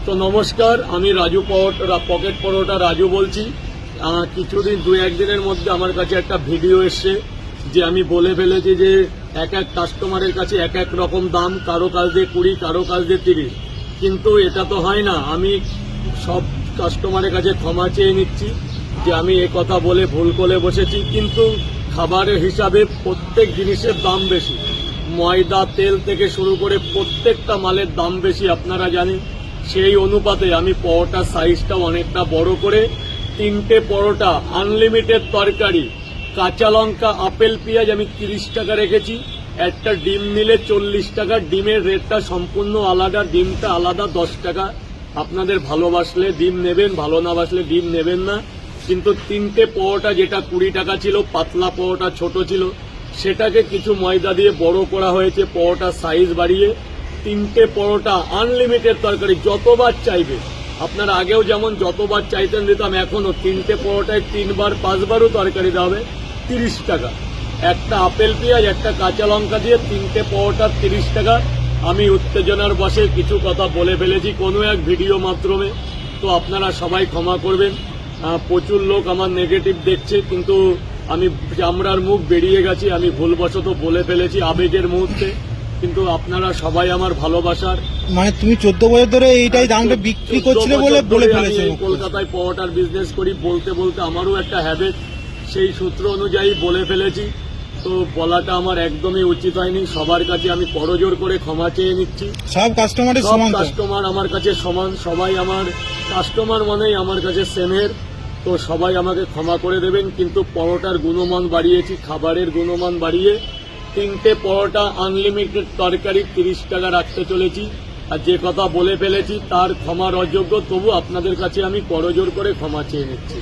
তো নমস্কার, আমি রাজু পকেট পরোটা রাজু বলছি। কিছুদিন দু একদিনের মধ্যে আমার কাছে একটা ভিডিও এসছে যে আমি বলে ফেলেছি যে এক এক কাস্টমারের কাছে এক এক রকম দাম, কারো কাছ দিয়ে 20, কারো কাছ দিয়ে 30। কিন্তু এটা তো হয় না। আমি সব কাস্টমারের কাছে ক্ষমা চেয়ে নিচ্ছি যে আমি এ কথা বলে ভুল করে বসেছি। কিন্তু খাবারের হিসাবে প্রত্যেক জিনিসের দাম বেশি, ময়দা তেল থেকে শুরু করে প্রত্যেকটা মালের দাম বেশি, আপনারা জানেন। সেই অনুপাতে আমি পরোটার সাইজটা অনেকটা বড় করে 3টে পরোটা, আনলিমিটেড তরকারি, কাঁচা লঙ্কা, আপেল, পেঁয়াজ আমি 30 টাকা রেখেছি। একটা ডিম নিলে 40 টাকা, ডিমের রেটটা সম্পূর্ণ আলাদা, ডিমটা আলাদা 10 টাকা। আপনাদের ভালোবাসলে ডিম নেবেন, ভালো না বাসলে ডিম নেবেন না। কিন্তু 3টে পরোটা যেটা 20 টাকা ছিল, পাতলা পরোটা ছোট ছিল, সেটাকে কিছু ময়দা দিয়ে বড় করা হয়েছে, পরোটার সাইজ বাড়িয়ে 3টে পরোটা, আনলিমিটেড তরকারি, যতবার চাইবে। আপনারা আগেও যেমন যতবার চাইতেন দিতাম, এখনো 3টে পরোটায় 3 বার 5 বারও তরকারি দেওয়া হবে, 30 টাকা। একটা আপেল পেঁয়াজ, একটা কাঁচা লঙ্কা দিয়ে 3টে পরোটা 30 টাকা। আমি উত্তেজনার বশে কিছু কথা বলে ফেলেছি কোনো এক ভিডিও মাধ্যমে, তো আপনারা সবাই ক্ষমা করবেন। প্রচুর লোক আমার নেগেটিভ দেখছে, কিন্তু আমি চামড়ার মুখ বেরিয়ে গেছি, আমি ভুলবশত বলে ফেলেছি আবেগের মুহূর্তে। কিন্তু আপনারা সবাই আমার ভালোবাসার, মানে তুমি 14 বছর ধরে এইটাই দামটা বিক্রি করছিলে বলে বলে ফেলেছো। আমি কলকাতায় পরোটার বিজনেস করি, বলতে বলতে আমারও একটা হ্যাবিট, সেই সূত্র অনুযায়ী বলে ফেলেছি। তো বলাটা আমার একদমই উচিত হয়নি। সবার কাছে আমি করজোর করে ক্ষমা চেয়ে নিচ্ছি। সব কাস্টমারের সব সমান তো? কাস্টমার আমার কাছে সমান, সবাই আমার কাস্টমার মানেই আমার কাছে সেমের। তো সবাই আমাকে ক্ষমা করে দেবেন। কিন্তু পরোটার গুণমান বাড়িয়েছি, খাবারের গুণমান বাড়িয়ে 3টে পরোটা, আনলিমিটেড তরকারি 30 টাকা রাখতে চলেছি। আর যে কথা বলে ফেলেছি তার ক্ষমার অযোগ্য, তবু আপনাদের কাছে আমি করজোর করে ক্ষমা চেয়ে নিচ্ছি।